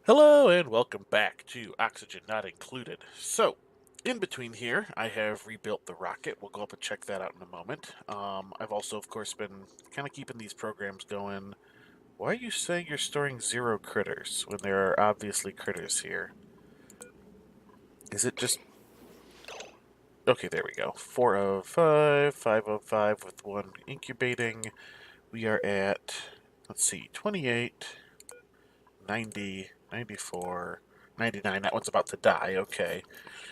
Hello and welcome back to Oxygen Not Included. So, in between here, I have rebuilt the rocket. We'll go up and check that out in a moment. I've also, of course, been kind of keeping these programs going. Why are you saying you're storing 0 critters when there are obviously critters here? Is it just... Okay, there we go. 405, 505 with 1 incubating. We are at, let's see, 28, 90, 94, 99. That one's about to die, okay.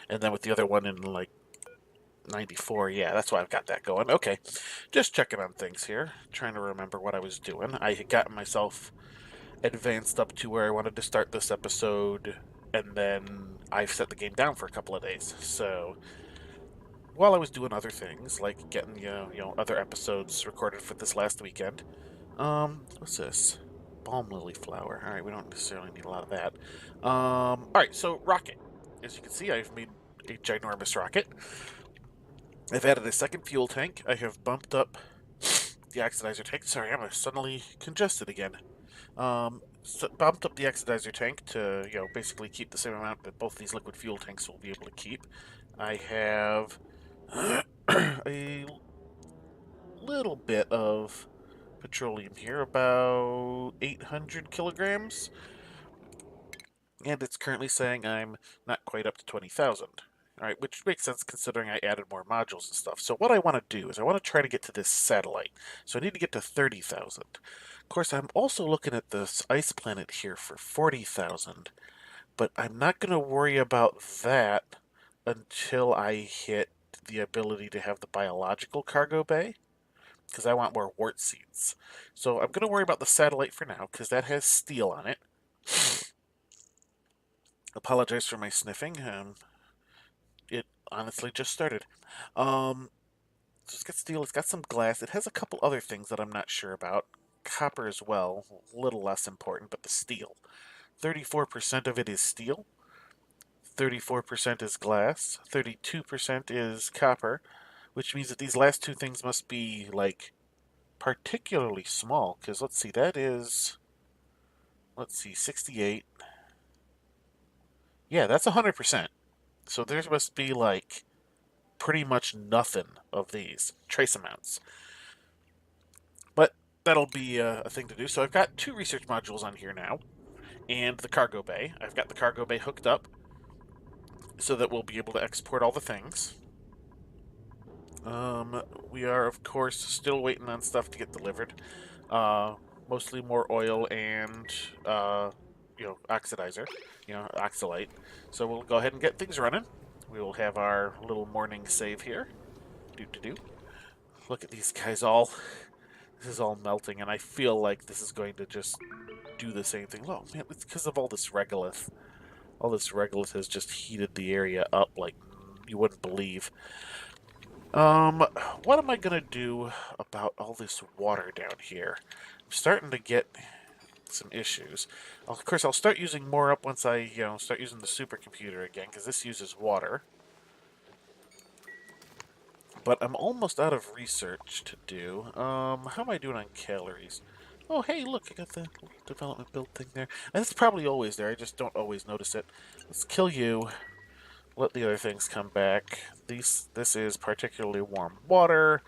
And then with the other one in like 94, yeah, that's why I've got that going. Okay, just checking on things here, trying to remember what I was doing. I had gotten myself advanced up to where I wanted to start this episode, and then I've set the game down for a couple of days. So while I was doing other things, like getting other episodes recorded for this last weekend, what's this? Balm lily flower. All right, we don't necessarily need a lot of that. All right, so rocket. As you can see, I've made a ginormous rocket. I've added a second fuel tank. I have bumped up the oxidizer tank. Sorry, I'm suddenly congested again. Bumped up the oxidizer tank to, basically keep the same amount that both these liquid fuel tanks will be able to keep. I have a little bit of petroleum here, about 800 kilograms, and it's currently saying I'm not quite up to 20,000. Alright, which makes sense considering I added more modules and stuff. So what I want to do is I want to try to get to this satellite. So I need to get to 30,000. Of course, I'm also looking at this ice planet here for 40,000, but I'm not going to worry about that until I hit the ability to have the biological cargo bay, because I want more wart seeds. So I'm going to worry about the satellite for now, because that has steel on it. Apologize for my sniffing. It honestly just started. So it's got steel, it's got some glass, it has a couple other things that I'm not sure about. Copper as well, a little less important, but the steel. 34% of it is steel, 34% is glass, 32% is copper, which means that these last two things must be, like, particularly small, because let's see, that is, let's see, 68. Yeah, that's 100%. So there must be, like, pretty much nothing of these trace amounts. But that'll be a thing to do. So I've got 2 research modules on here now, and the cargo bay. I've got the cargo bay hooked up so that we'll be able to export all the things. We are, of course, still waiting on stuff to get delivered. Mostly more oil and, oxidizer, oxalate. So we'll go ahead and get things running. We will have our little morning save here. Do. Look at these guys all. This is all melting, and I feel like this is going to just do the same thing. Oh man, it's because of all this regolith. All this regolith has just heated the area up like you wouldn't believe. Um, what am I gonna do about all this water down here? I'm starting to get some issues. Of course, I'll start using more up once I, start using the supercomputer again, because this uses water. But I'm almost out of research to do. How am I doing on calories? Oh, hey, look, I got the development build thing there. And it's probably always there, I just don't always notice it. Let's kill you. Let the other things come back. This is particularly warm water.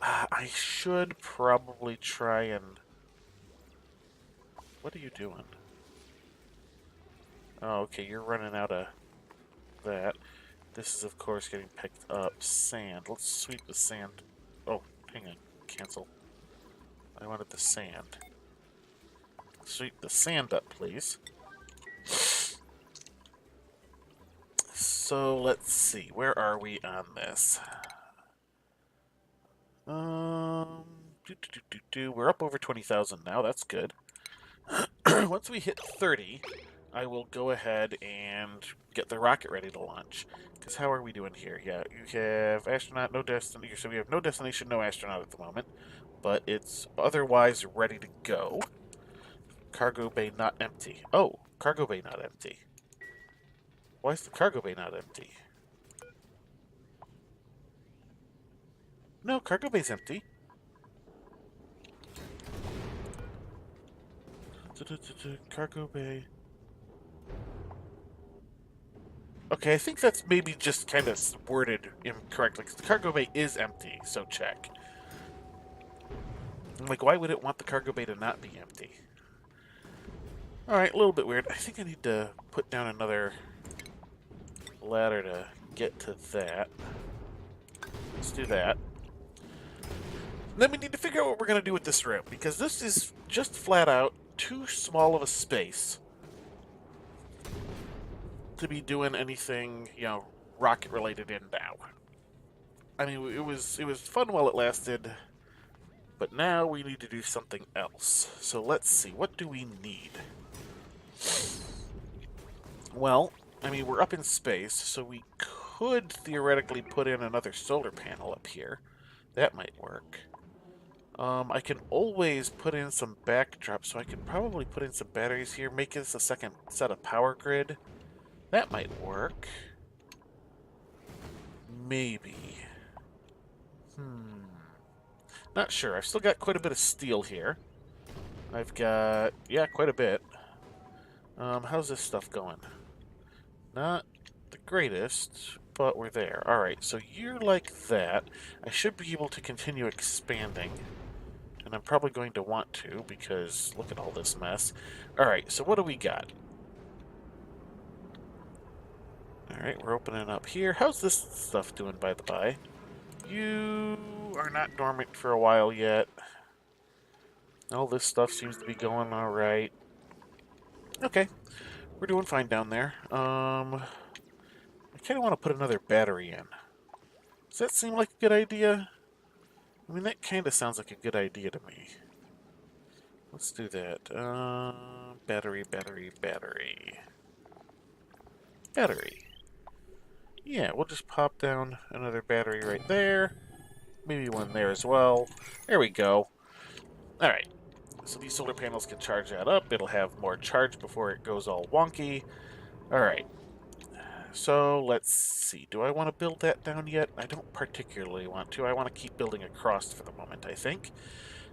I should probably try and... What are you doing? Oh, okay, you're running out of that. This is, of course, getting picked up. Sand. Let's sweep the sand. Oh, hang on. Cancel. I wanted the sand. Sweep the sand up, please. So, let's see. Where are we on this? We're up over 20,000 now. That's good. Once we hit 30, I will go ahead and get the rocket ready to launch. Because how are we doing here? Yeah, you have astronaut, no destination. So we have no destination, no astronaut at the moment. But it's otherwise ready to go. Cargo bay not empty. Oh, cargo bay not empty. Why is the cargo bay not empty? No, cargo bay's empty. Cargo bay. Okay, I think that's maybe just kind of worded incorrectly, because the cargo bay is empty, so check. I'm like, why would it want the cargo bay to not be empty? Alright, a little bit weird. I think I need to put down another ladder to get to that. Let's do that. Then we need to figure out what we're going to do with this room, because this is just flat out too small of a space to be doing anything, you know, rocket related in now. I mean, it was fun while it lasted, but now we need to do something else. So let's see, what do we need? Well, I mean, we're up in space, so we could theoretically put in another solar panel up here. That might work. I can always put in some backdrop, so I could probably put in some batteries here, make this a second set of power grid. That might work. Maybe. Not sure. I've still got quite a bit of steel here. I've got, yeah, quite a bit. How's this stuff going? Not the greatest, but we're there. Alright, so you're like that. I should be able to continue expanding. And I'm probably going to want to, because look at all this mess. Alright, so what do we got? Alright, we're opening up here. How's this stuff doing, by the by? You are not dormant for a while yet. All this stuff seems to be going alright. Okay, we're doing fine down there. I kind of want to put another battery in. Does that seem like a good idea? I mean, that kind of sounds like a good idea to me. Let's do that. Battery, battery, battery. Battery. Yeah, we'll just pop down another battery right there. Maybe one there as well. There we go. Alright. So these solar panels can charge that up. It'll have more charge before it goes all wonky. Alright. So let's see. Do I want to build that down yet? I don't particularly want to. I want to keep building across for the moment, I think.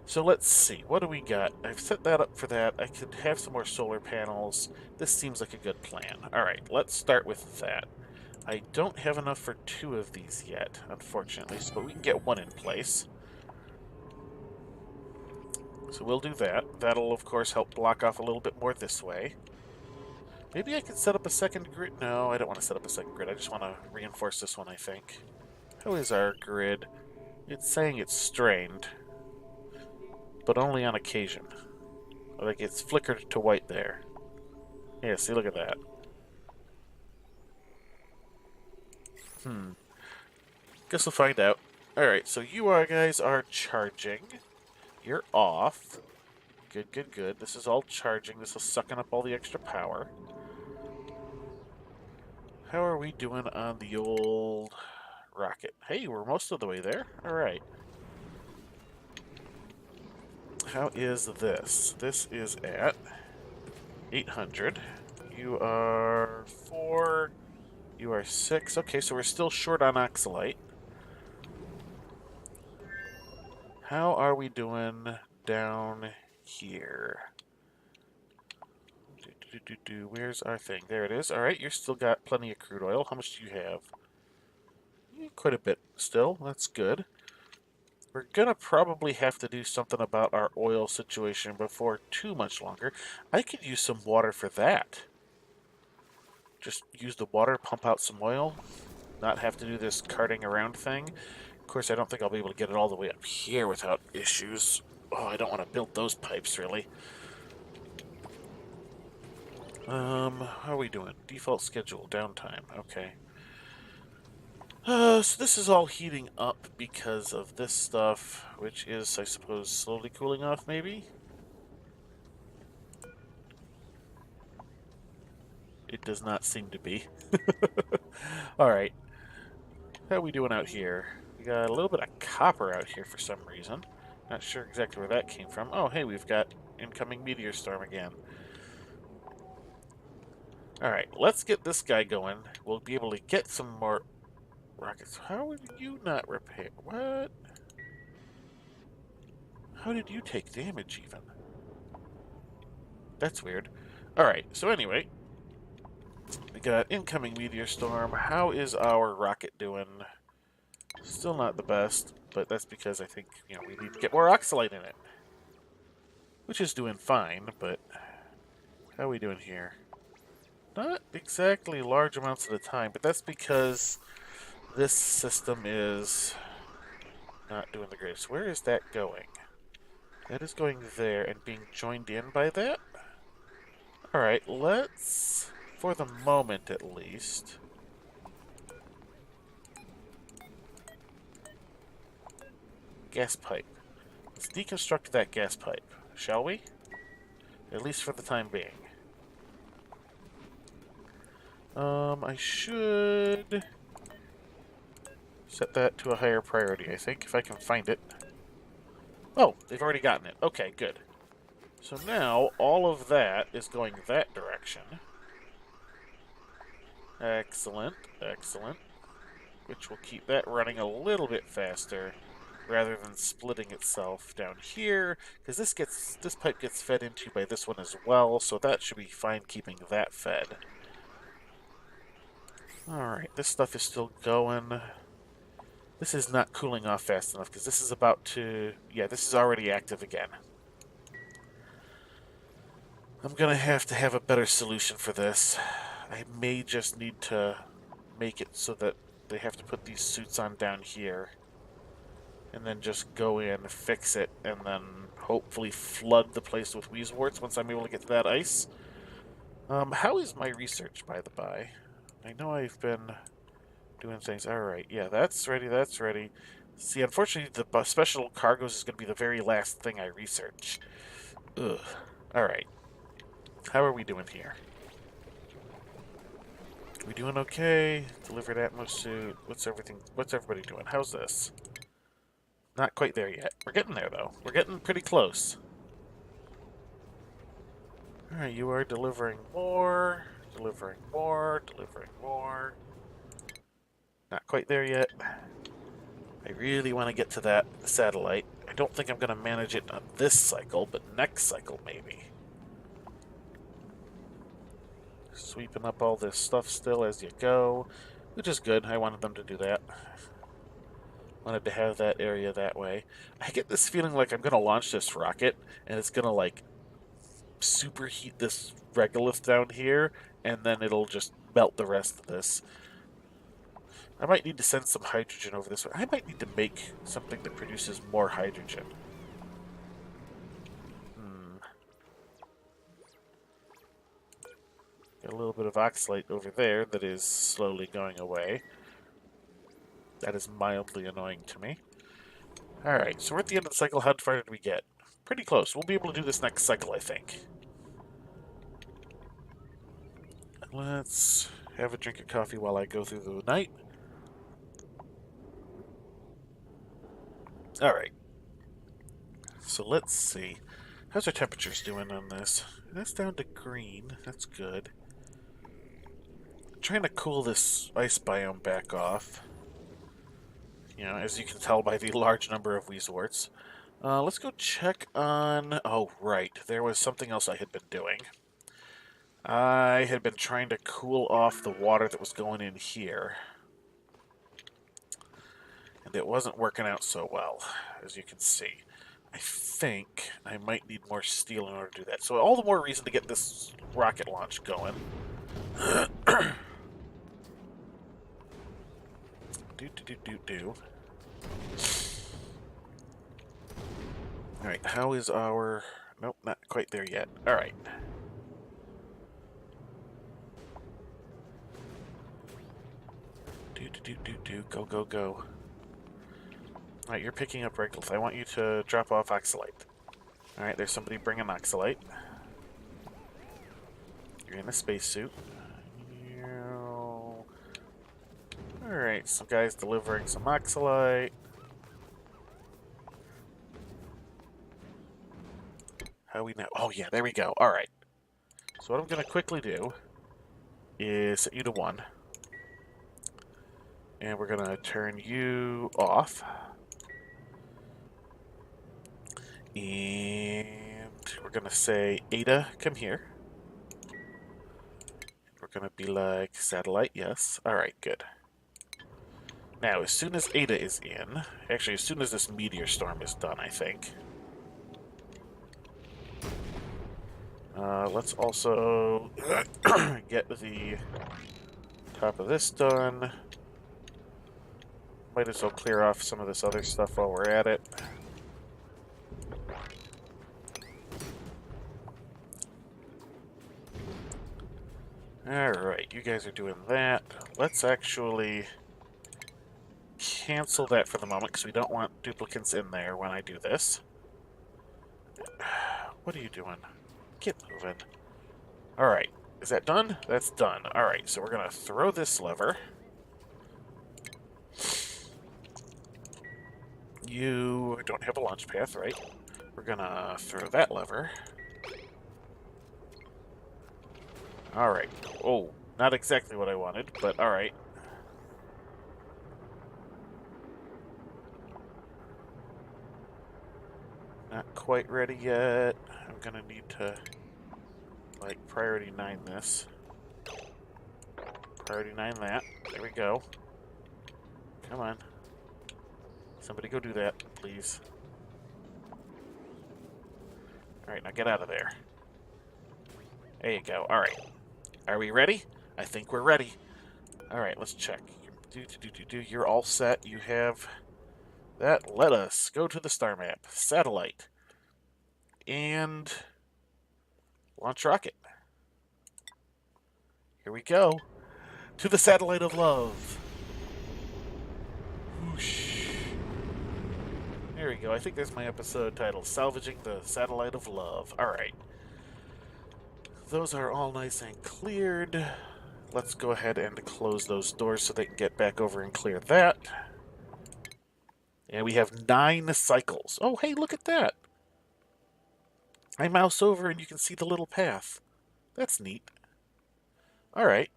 So let's see. What do we got? I've set that up for that. I could have some more solar panels. This seems like a good plan. Alright, let's start with that. I don't have enough for 2 of these yet, unfortunately, but we can get 1 in place. So we'll do that. That'll, of course, help block off a little bit more this way. Maybe I could set up a second grid. No, I don't want to set up a second grid. I just want to reinforce this one, I think. How is our grid? It's saying it's strained, but only on occasion. Like, it's flickered to white there. Yeah, see, look at that. Guess we'll find out. Alright, so you guys are charging. You're off. Good, good, good. This is all charging. This is sucking up all the extra power. How are we doing on the old rocket? Hey, we're most of the way there. Alright. How is this? This is at 800. You are 4. You are 6. Okay, so we're still short on oxalite. How are we doing down here? Where's our thing? There it is. Alright, you've still got plenty of crude oil. How much do you have? Quite a bit still. That's good. We're gonna probably have to do something about our oil situation before too much longer. I could use some water for that. Just use the water, pump out some oil, not have to do this carting around thing. Of course, I don't think I'll be able to get it all the way up here without issues. Oh, I don't want to build those pipes, really. How are we doing? Default schedule, downtime. Okay. So this is all heating up because of this stuff, which is, I suppose, slowly cooling off, maybe? It does not seem to be. Alright. How are we doing out here? We got a little bit of copper out here for some reason. Not sure exactly where that came from. Oh, hey, we've got incoming meteor storm again. Alright, let's get this guy going. We'll be able to get some more rockets. How would you not repair? What? How did you take damage, even? That's weird. Alright, so anyway, We got incoming meteor storm. How is our rocket doing? Still not the best, but that's because I think, we need to get more oxalate in it. Which is doing fine, but how are we doing here? Not exactly large amounts at a time, but that's because this system is not doing the greatest. Where is that going? That is going there and being joined in by that? Alright, let's, for the moment at least, gas pipe. Let's deconstruct that gas pipe, shall we? At least for the time being. I should set that to a higher priority, I think, if I can find it. Oh, they've already gotten it. Okay, good. So now, all of that is going that direction. Excellent, excellent. Which will keep that running a little bit faster, rather than splitting itself down here, because this pipe gets fed into by this one as well, so that should be fine keeping that fed. Alright, this stuff is still going. This is not cooling off fast enough, because this is about to... Yeah, this is already active again. I'm gonna have to have a better solution for this. I may just need to make it so that they have to put these suits on down here. And then just go in, fix it, and then hopefully flood the place with Wheezeworts once I'm able to get to that ice. How is my research, by the by? I know I've been doing things. Alright, yeah, that's ready, that's ready. See, unfortunately, the special cargoes is going to be the very last thing I research. Ugh. Alright. How are we doing here? We doing okay? Delivered Atmos suit. What's everybody doing? How's this? Not quite there yet. We're getting there, though. We're getting pretty close. Alright, you are delivering more. Delivering more. Delivering more. Not quite there yet. I really want to get to that satellite. I don't think I'm going to manage it on this cycle, but next cycle, maybe. Sweeping up all this stuff still as you go, which is good. I wanted them to do that. Wanted to have that area that way. I get this feeling like I'm going to launch this rocket, and it's going to, like, superheat this regolith down here, and then it'll just melt the rest of this. I might need to send some hydrogen over this way. I might need to make something that produces more hydrogen. Got a little bit of oxalate over there that is slowly going away. That is mildly annoying to me. Alright, so we're at the end of the cycle. How far did we get? Pretty close. We'll be able to do this next cycle, I think. Let's have a drink of coffee while I go through the night. Alright. So let's see. How's our temperatures doing on this? That's down to green. That's good. I'm trying to cool this ice biome back off. You know, as you can tell by the large number of Wheezeworts. Let's go check on... Oh, right. There was something else I had been doing. I had been trying to cool off the water that was going in here. And it wasn't working out so well, as you can see. I think I might need more steel in order to do that. So all the more reason to get this rocket launch going. Do. Alright, how is our... Nope, not quite there yet. Alright. Go, go, go. Alright, you're picking up regolith. I want you to drop off oxalate. Alright, there's somebody bringing oxalate. You're in a spacesuit. Alright, some guys delivering some oxalate. How we know? Oh yeah, there we go. Alright. So what I'm going to quickly do is set you to 1. And we're going to turn you off. And we're going to say, Ada, come here. We're going to be like satellite, yes. Alright, good. Now, as soon as Ada is in, actually, as soon as this meteor storm is done, I think, let's also get the top of this done. Might as well clear off some of this other stuff while we're at it. Alright, you guys are doing that. Let's actually cancel that for the moment, because we don't want duplicates in there when I do this. What are you doing? Get moving. Alright, is that done? That's done. Alright, so we're going to throw this lever. You don't have a launch path, right? We're going to throw that lever. Alright. Oh, not exactly what I wanted, but alright. Not quite ready yet. I'm gonna need to, like, priority 9 this. Priority 9 that. There we go. Come on. Somebody go do that, please. Alright, now get out of there. There you go. Alright. Are we ready? I think we're ready. Alright, let's check. You're all set. You have that. Let us go to the star map. Satellite. And launch rocket. Here we go. To the satellite of love. Whoosh. There we go. I think there's my episode title, Salvaging the Satellite of Love. Alright. Those are all nice and cleared. Let's go ahead and close those doors so they can get back over and clear that. And we have 9 cycles. Oh, hey, look at that. I mouse over and you can see the little path. That's neat. Alright.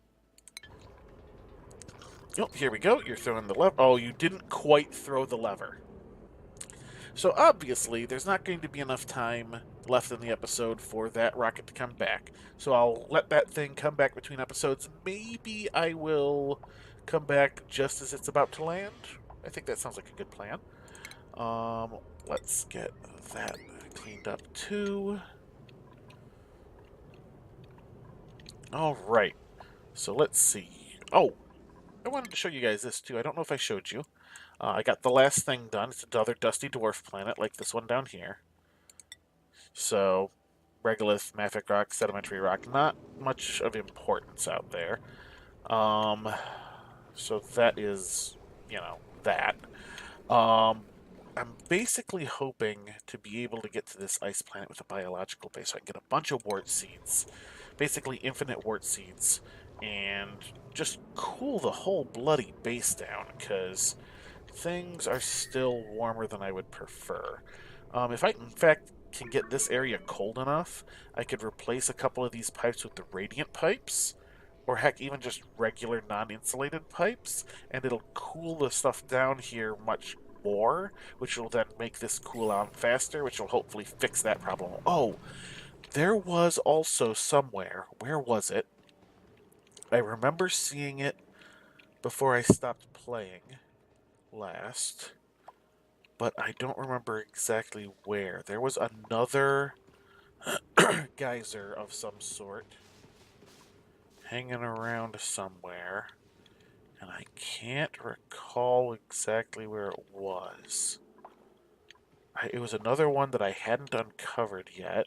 Oh, here we go. You're throwing the lever. Oh, you didn't quite throw the lever. So obviously, there's not going to be enough time left in the episode for that rocket to come back. So I'll let that thing come back between episodes. Maybe I will come back just as it's about to land. I think that sounds like a good plan. Let's get that cleaned up too. Alright, so let's see. Oh, I wanted to show you guys this too. I don't know if I showed you. I got the last thing done. It's another dusty dwarf planet like this one down here. So, regolith, mafic rock, sedimentary rock, not much of importance out there. So that is, you know, that. I'm basically hoping to be able to get to this ice planet with a biological base so I can get a bunch of wart seeds. Basically infinite wart seeds. And just cool the whole bloody base down, because things are still warmer than I would prefer. If I, in fact, can get this area cold enough, I could replace a couple of these pipes with the radiant pipes, or heck, even just regular non-insulated pipes, and it'll cool the stuff down here much more, which will then make this cool out faster, which will hopefully fix that problem. Oh, there was also somewhere, where was it? I remember seeing it before I stopped playing last, but I don't remember exactly where. There was another geyser of some sort hanging around somewhere, and I can't recall exactly where it was. It was another one that I hadn't uncovered yet.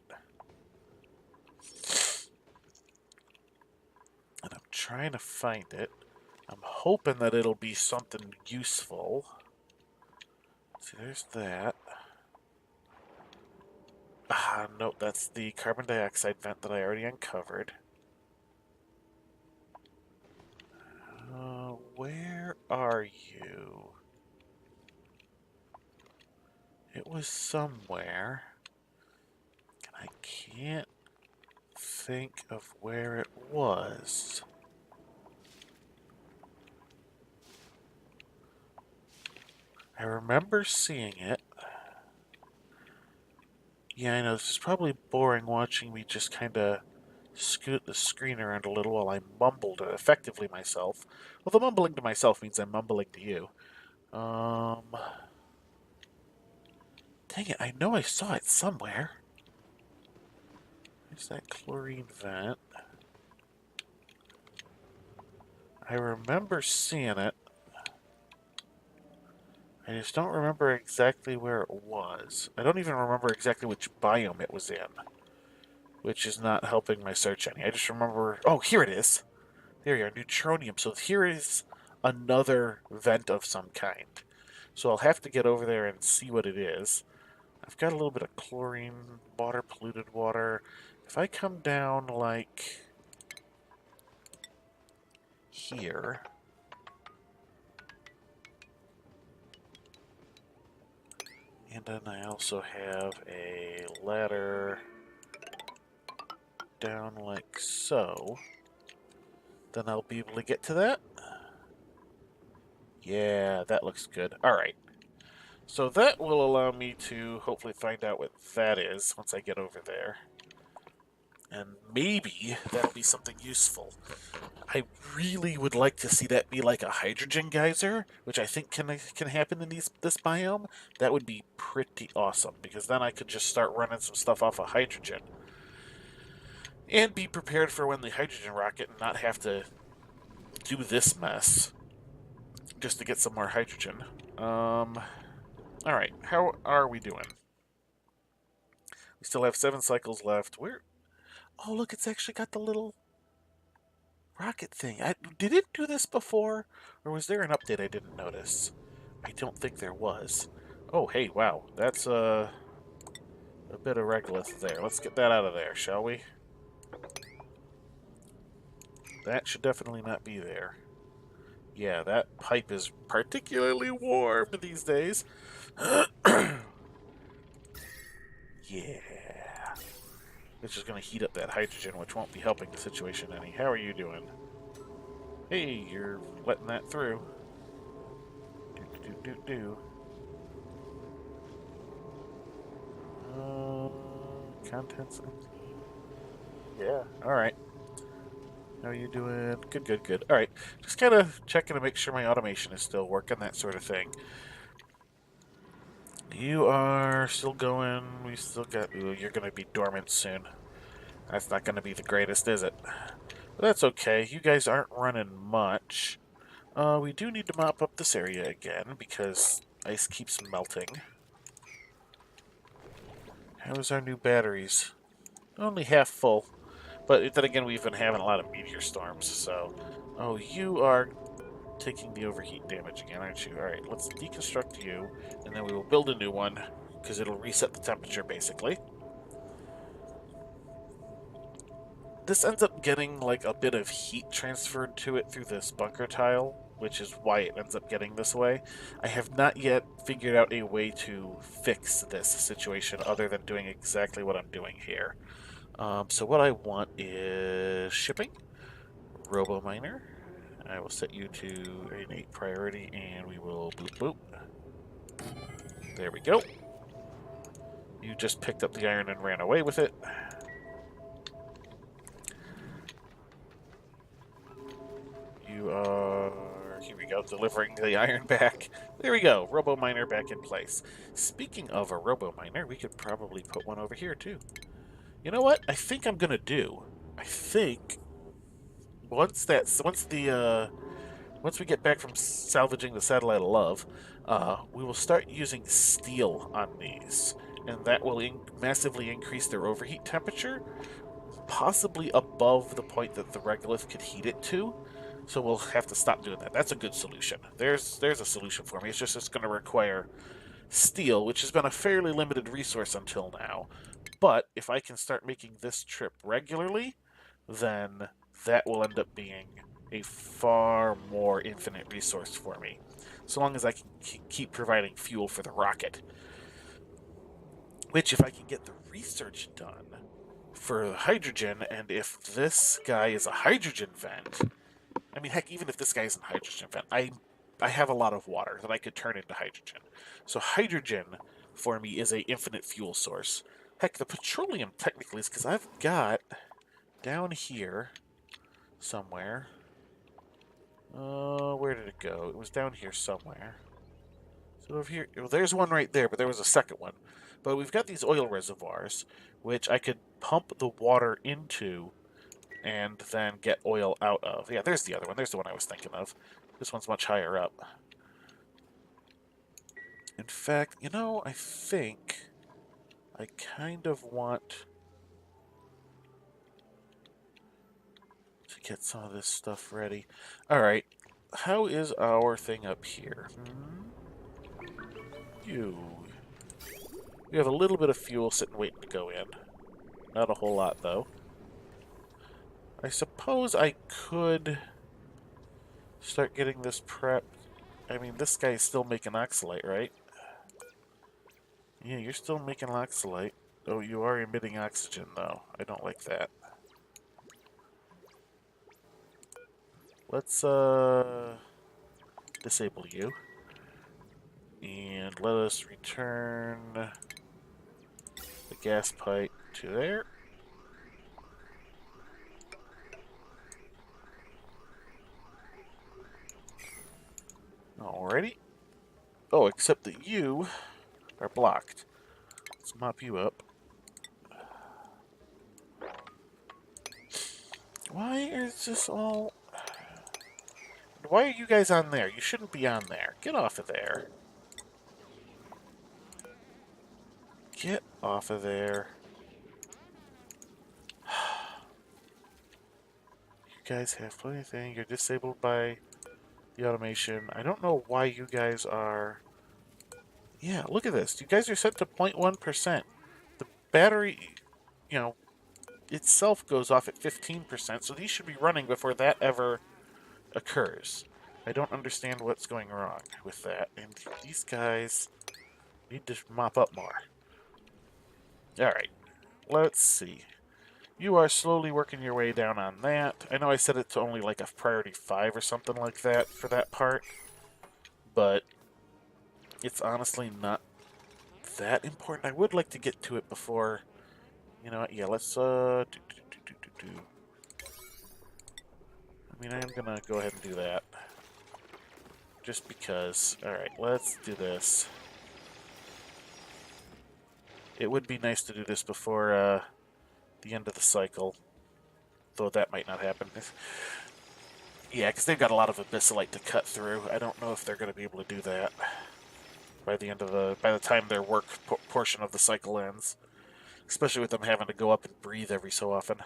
And I'm trying to find it. I'm hoping that it'll be something useful. See, there's that. Ah, nope, that's the carbon dioxide vent that I already uncovered. Where are you? It was somewhere. And I can't think of where it was. I remember seeing it. Yeah, I know, this is probably boring watching me just kind of scoot the screen around a little while I mumble to effectively myself. Well, the mumbling to myself means I'm mumbling to you. Dang it, I know I saw it somewhere. Where's that chlorine vent? I remember seeing it. I just don't remember exactly where it was. I don't even remember exactly which biome it was in, which is not helping my search any. I just remember... Oh, here it is! There you are, neutronium. So here is another vent of some kind. So I'll have to get over there and see what it is. I've got a little bit of chlorine water, polluted water. If I come down, like, here... And then I also have a ladder down like so. Then I'll be able to get to that. Yeah, that looks good. Alright. So that will allow me to hopefully find out what that is once I get over there. And maybe that'll be something useful. I really would like to see that be like a hydrogen geyser, which I think can happen in this biome. That would be pretty awesome, because then I could just start running some stuff off of hydrogen. And be prepared for when the hydrogen rocket and not have to do this mess just to get some more hydrogen. Alright, how are we doing? We still have 7 cycles left. Where? Oh, look, it's actually got the little rocket thing. Did it do this before? Or was there an update I didn't notice? I don't think there was. Oh, hey, wow. That's a bit of regolith there. Let's get that out of there, shall we? That should definitely not be there. Yeah, that pipe is particularly warm these days. Yeah. It's just going to heat up that hydrogen, which won't be helping the situation any. How are you doing? Hey, you're letting that through. Do. Contents empty. Yeah, alright. How are you doing? Good. Alright, just kind of checking to make sure my automation is still working, that sort of thing. You are still going. We still got... Ooh, you're going to be dormant soon. That's not going to be the greatest, is it? But that's okay. You guys aren't running much. We do need to mop up this area again, because ice keeps melting. How's our new batteries? Only half full. But then again, we've been having a lot of meteor storms, so... Oh, you are taking the overheat damage again, aren't you? Alright, let's deconstruct you, and then we will build a new one, because it'll reset the temperature, basically. This ends up getting, like, a bit of heat transferred to it through this bunker tile, which is why it ends up getting this way. I have not yet figured out a way to fix this situation other than doing exactly what I'm doing here. So what I want is shipping, robo-miner. I will set you to an 8 priority, and we will boop. There we go. You just picked up the iron and ran away with it. You are... Here we go, delivering the iron back. There we go, robo-miner back in place. Speaking of a robo-miner, we could probably put one over here, too. You know what? I think I'm gonna do. I think... Once we get back from salvaging the Satellite of Love, we will start using steel on these, and that will massively increase their overheat temperature, possibly above the point that the regolith could heat it to. So we'll have to stop doing that. That's a good solution. There's a solution for me. It's going to require steel, which has been a fairly limited resource until now. But if I can start making this trip regularly, then that will end up being a far more infinite resource for me, so long as I can keep providing fuel for the rocket. Which, if I can get the research done for hydrogen, and if this guy is a hydrogen vent, I mean, heck, even if this guy isn't a hydrogen vent, I have a lot of water that I could turn into hydrogen. So hydrogen, for me, is a infinite fuel source. Heck, the petroleum technically is because I've got down here somewhere. Where did it go? It was down here somewhere. So over here, well, there's one right there, but there was a second one. But we've got these oil reservoirs, which I could pump the water into and then get oil out of. Yeah, there's the other one. There's the one I was thinking of. This one's much higher up. In fact, you know, I think I kind of want to get some of this stuff ready. Alright, how is our thing up here? We have a little bit of fuel sitting waiting to go in. Not a whole lot, though. I suppose I could start getting this prepped. I mean, this guy's still making oxalate, right? Yeah, you're still making oxalate. Oh, you are emitting oxygen, though. I don't like that. Let's, disable you. And let us return the gas pipe to there. Alrighty. Oh, except that you are blocked. Let's mop you up. Why is this all... Why are you guys on there? You shouldn't be on there. Get off of there. Get off of there. You guys have plenty of things. You're disabled by the automation. I don't know why you guys are... Yeah, look at this. You guys are set to 0.1%. The battery, you know, itself goes off at 15%, so these should be running before that ever occurs. I don't understand what's going wrong with that, and these guys need to mop up more. Alright, let's see. You are slowly working your way down on that. I know I set it to only like a priority 5 or something like that for that part, but it's honestly not that important. I would like to get to it before... You know what? Yeah, let's, I mean, I am gonna go ahead and do that. Just because. Alright, let's do this. It would be nice to do this before, the end of the cycle. Though that might not happen. Yeah, because they've got a lot of abyssalite to cut through. I don't know if they're going to be able to do that by the end of by the time their work portion of the cycle ends. Especially with them having to go up and breathe every so often.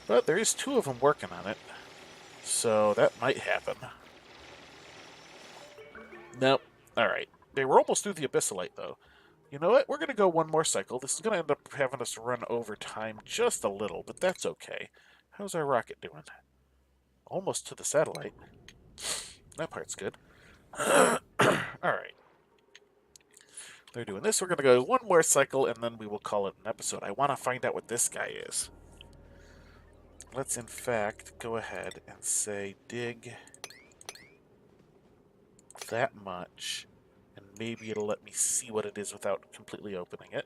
But there is 2 of them working on it. So that might happen. Nope. Alright. They were almost through the abyssalite, though. You know what? We're going to go one more cycle. This is going to end up having us run over time just a little, but that's okay. How's our rocket doing? Almost to the satellite. That part's good. Alright. They're doing this. We're going to go one more cycle, and then we will call it an episode. I want to find out what this guy is. Let's, in fact, go ahead and say dig that much, and maybe it'll let me see what it is without completely opening it.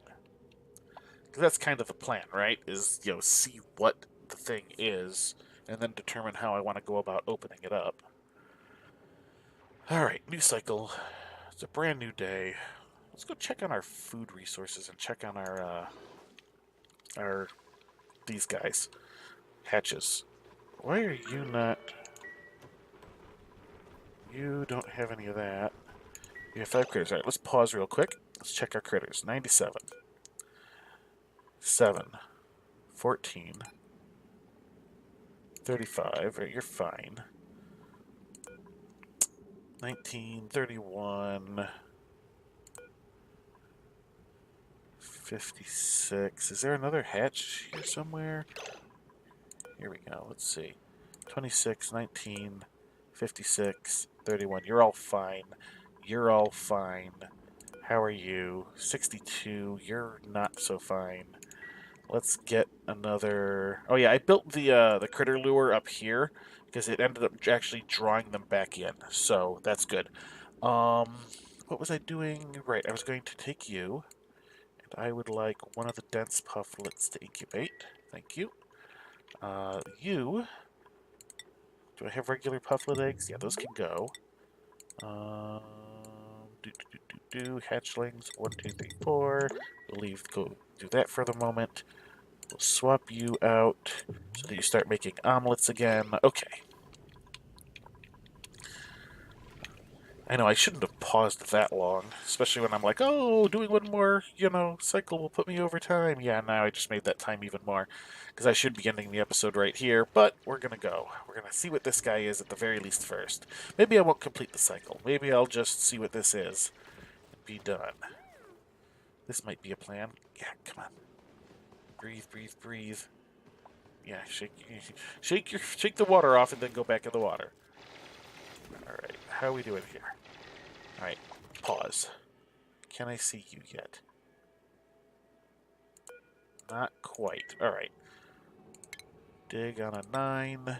Because that's kind of the plan, right? Is, you know, see what the thing is, and then determine how I want to go about opening it up. Alright, new cycle. It's a brand new day. Let's go check on our food resources and check on these guys. Hatches. Why are you not... You don't have any of that. You have 5 critters. Alright, let's pause real quick. Let's check our critters. 97. 7. 14. 35. Right, you're fine. 19. 31. 56. Is there another hatch here somewhere? Here we go. Let's see. 26, 19, 56, 31. You're all fine. You're all fine. How are you? 62. You're not so fine. Let's get another... Oh yeah, I built the critter lure up here because it ended up actually drawing them back in. So that's good. What was I doing? Right, I was going to take you I would like one of the dense pufflets to incubate. Thank you. You... Do I have regular pufflet eggs? Yeah, those can go. Hatchlings, 1, 2, 3, 4. We'll go do that for the moment. We'll swap you out so that you start making omelets again. Okay. I know I shouldn't have paused that long, especially when I'm like, oh, doing one more, cycle will put me over time. Yeah, now I just made that time even more, because I should be ending the episode right here, but we're going to go. We're going to see what this guy is at the very least first. Maybe I won't complete the cycle. Maybe I'll just see what this is and be done. This might be a plan. Yeah, come on. Breathe, breathe, breathe. Yeah, shake the water off and then go back in the water. Alright, how are we doing here? Alright, pause. Can I see you yet? Not quite. Alright. Dig on a 9.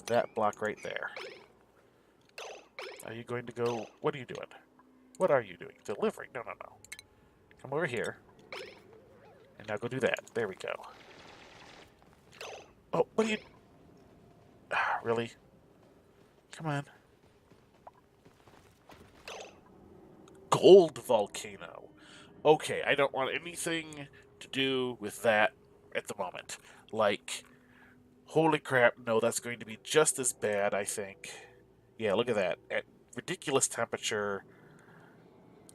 That block right there. Are you going to go... What are you doing? What are you doing? Delivering? No, no, no. Come over here. And now go do that. There we go. Oh, what are you... Really? Come on. Gold volcano. Okay, I don't want anything to do with that at the moment. Like, holy crap, no, that's going to be just as bad, I think. Yeah, look at that. At ridiculous temperature.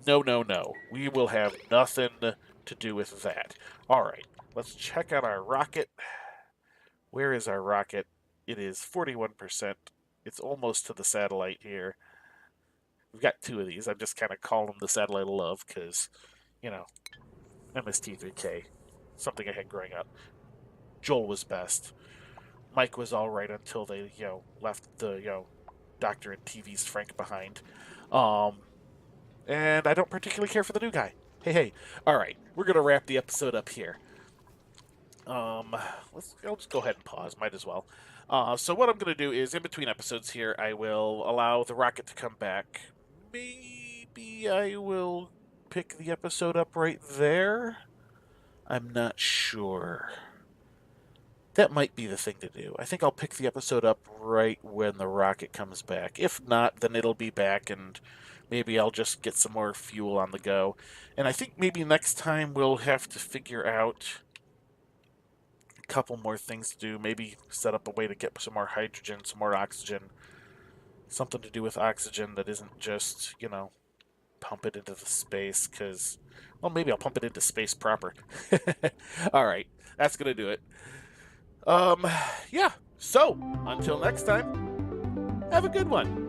No, no, no. We will have nothing to do with that. Alright, let's check out our rocket. Where is our rocket? It is 41%. It's almost to the satellite here. We've got 2 of these. I'm just kind of calling them the satellite of love because, MST3K. Something I had growing up. Joel was best. Mike was alright until they, left the, Doctor and TV's Frank behind. And I don't particularly care for the new guy. Hey. Alright, we're going to wrap the episode up here. I'll just go ahead and pause. Might as well. So what I'm going to do is, in between episodes here, I will allow the rocket to come back. Maybe I will pick the episode up right there? I'm not sure. That might be the thing to do. I think I'll pick the episode up right when the rocket comes back. If not, then it'll be back, and maybe I'll just get some more fuel on the go. And I think maybe next time we'll have to figure out a couple more things to do. Maybe set up a way to get some more hydrogen, some more oxygen. Something to do with oxygen that isn't just, pump it into the space, because, well, maybe I'll pump it into space proper. Alright, that's going to do it. Yeah, so, until next time, have a good one.